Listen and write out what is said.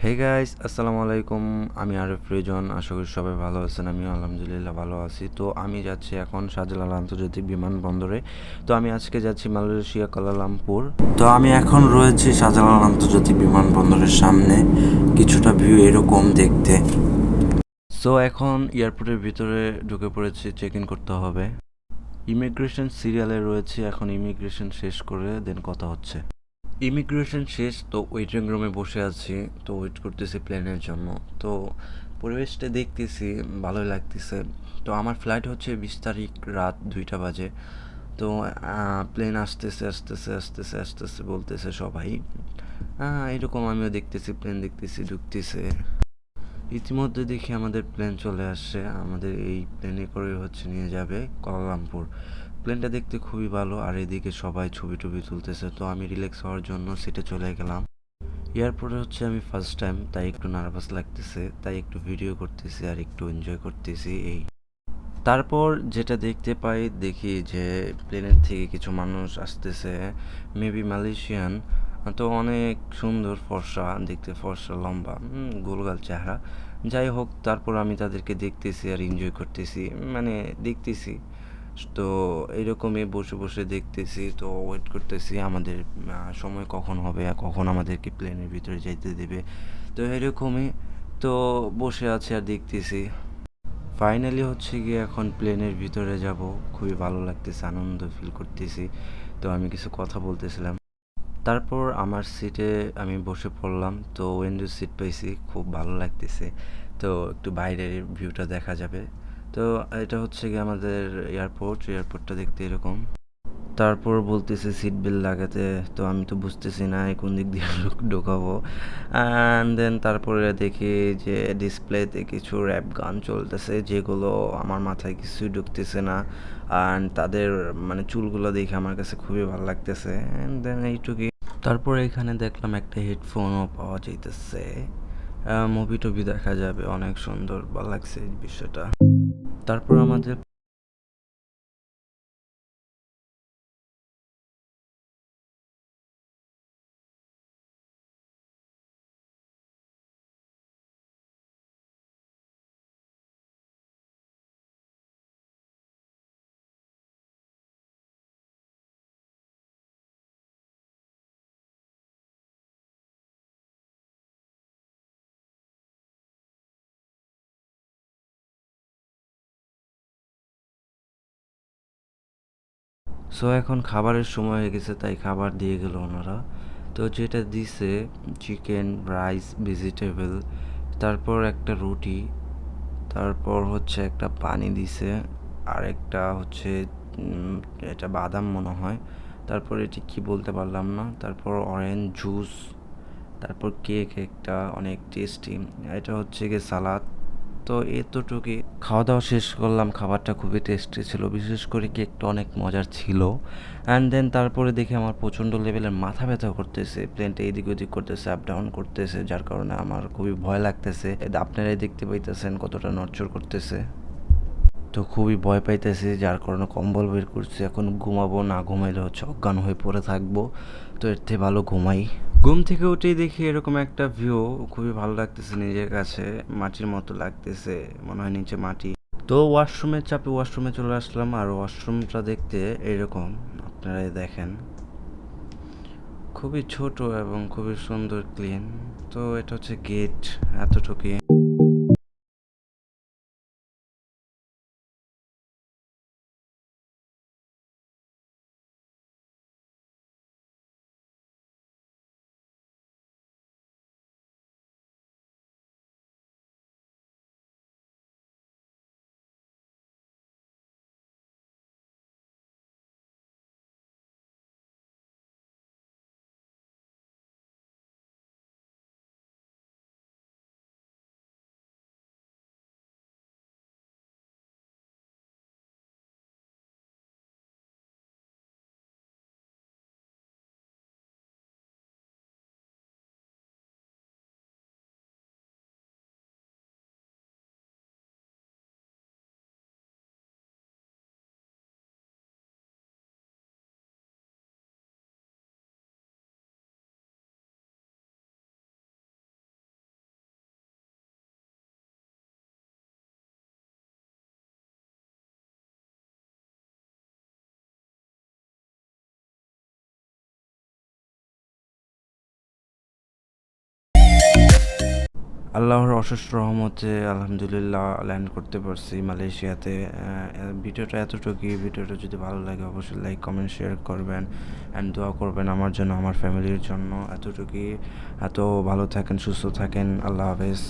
Hey guys, আসসালামু আলাইকুম। আমি আরিফ রিজন। আশা করি সবাই ভালো আছেন। আমিও আলহামদুলিল্লাহ ভালো আছি। তো আমি যাচ্ছি এখন শাহজালাল আন্তর্জাতিক বিমানবন্দরে। তো আমি আজকে যাচ্ছি মালয়েশিয়া কুয়ালালামপুর। তো আমি এখন রয়েছি শাহজালাল আন্তর্জাতিক বিমানবন্দরের সামনে। কিছুটা ভিউ এরকম দেখতে। সো এখন এয়ারপোর্টের ভিতরে ঢুকে পড়েছি, চেক ইন করতে হবে। ইমিগ্রেশন সিরিয়ালে রয়েছে, এখন ইমিগ্রেশন শেষ করে দেন কথা হচ্ছে। ইমিগ্রেশন শেষ, তো ওয়েটিং রুমে বসে আছি। তো ওয়েট করতেছি প্লেনের জন্য। তো পরিবেশটা দেখতেছি, ভালোই লাগতেছে। তো আমার ফ্লাইট হচ্ছে 20 তারিখ রাত 2টা বাজে। তো প্লেন আসতেছে আসতেছে আসতেছে আসতেছে বলতেছে সবাই। এরকম আমিও দেখতেছি, প্লেন দেখতেছি ঢুকতেছে। ইতিমধ্যে দেখি আমাদের প্লেন চলে আসছে। আমাদের এই প্লেনে করে হচ্ছে নিয়ে যাবে কুয়ালালামপুর। প্লেনটা দেখতে খুবই ভালো, আর এদিকে সবাই ছবি টবি তুলতেছে। তো আমি রিল্যাক্স হওয়ার জন্য সিটে চলে গেলাম। এয়ারপোর্টে হচ্ছে আমি ফার্স্ট টাইম, তাই একটু নার্ভাস লাগতেছে, তাই একটু ভিডিও করতেছি আর একটু এনজয় করতেছি এই। তারপর যেটা দেখতে পাই, দেখি যে প্লেনের থেকে কিছু মানুষ আসতেছে, মেবি মালয়েশিয়ান। তো অনেক সুন্দর, ফর্সা দেখতে, ফর্সা, লম্বা, গোলগাল চেহারা। যাই হোক, তারপর আমি তাদেরকে দেখতেছি আর এনজয় করতেছি, মানে দেখতেছি। তো এরকমই বসে বসে দেখতেছি, তো ওয়েট করতেছি আমাদের সময় কখন হবে আর কখন আমাদেরকে প্লেনের ভিতরে যাইতে দেবে। তো এরকমই, তো বসে আছি আর দেখতেছি। ফাইনালি হচ্ছে গিয়ে এখন প্লেনের ভিতরে যাব। খুবই ভালো লাগতেছে, আনন্দ ফিল করতেছি। তো আমি কিছু কথা বলতেছিলাম। তারপর আমার সিটে আমি বসে পড়লাম। তো উইন্ডো সিট পাইছি, খুব ভালো লাগতেছে। তো একটু বাইরের ভিউটা দেখা যাবে। তো এটা হচ্ছে গিয়ে আমাদের এয়ারপোর্টটা দেখতে এরকম। তারপর বলতেছে সিট বেল্ট লাগাতে। তো আমি তো বুঝতেছি না কোন দিক দিয়ে ঢোকাবো। অ্যান্ড দেন তারপরে দেখি যে ডিসপ্লেতে কিছু র্যাপ গান চলতেছে, যেগুলো আমার মাথায় কিছুই ঢুকতেছে না। অ্যান্ড তাদের মানে চুলগুলো দেখে আমার কাছে খুবই ভালো লাগতেছে। অ্যান্ড দেন এইটুকুই। তারপর এখানে দেখলাম একটা হেডফোনও পাওয়া যাইতেছে। মুভি টুভি দেখা যাবে, অনেক সুন্দর, ভালো লাগছে এই বিষয়টা। তারপর আমাদের সো এখন খাবারের সময় হয়ে গেছে, তাই খাবার দিয়ে গেল ওনারা। তো যেটা দিছে, চিকেন, রাইস, ভেজিটেবল, তারপর একটা রুটি, তারপর হচ্ছে একটা পানি দিছে, আর একটা হচ্ছে উম, এটা বাদাম মনে হয়। তারপর এটি কি বলতে পারলাম না। তারপর অরেঞ্জ জুস, তারপর কেক একটা অনেক টেস্টি। এটা হচ্ছে গিয়ে সালাদ। তো এতটুকুই খাওয়া দাওয়া শেষ করলাম। খাবারটা খুবই টেস্টি ছিল, বিশেষ করে কেকটা অনেক মজার ছিল। অ্যান্ড দেন তারপরে দেখি আমার প্রচণ্ড লেভেলের মাথা ব্যথা করতেছে, প্লেনটা এদিক ওদিক করতেছে, আপ ডাউন করতেছে, যার কারণে আমার খুবই ভয় লাগতেছে। আপনারাই দেখতে পাইতেছেন কতটা নড়চড় করতেছে। তো খুবই ভয় পাইতেছি, যার কারণে কম্বল বের করছি। এখন ঘুমাবো, না ঘুমাইলে হচ্ছে অজ্ঞান হয়ে পড়ে থাকবো। তো এর থেকে ভালো ঘুমাই। ঘুম থেকে উঠেই দেখি এরকম একটা ভিউ, খুবই ভালো লাগতেছে নিজের কাছে। মাটির মতো লাগতেছে, মনে হয় নিচে মাটি। তো ওয়াশরুমের চাপে ওয়াশরুমে চলে আসলাম, আর ওয়াশরুমটা দেখতে এরকম, আপনারাই দেখেন। খুবই ছোট এবং খুবই সুন্দর, ক্লিন। তো এটা হচ্ছে গেট, এতটুকুই। আল্লাহর অশেষ রহমতে আলহামদুলিল্লাহ ল্যান্ড করতে পারছি মালয়েশিয়াতে। ভিডিওটা এতটুকুই। ভিডিওটা যদি ভালো লাগে অবশ্যই লাইক কমেন্ট শেয়ার করবেন অ্যান্ড দোয়া করবেন আমার জন্য, আমার ফ্যামিলির জন্য। এতটুকুই। এত ভালো থাকেন, সুস্থ থাকেন। আল্লাহ হাফেজ।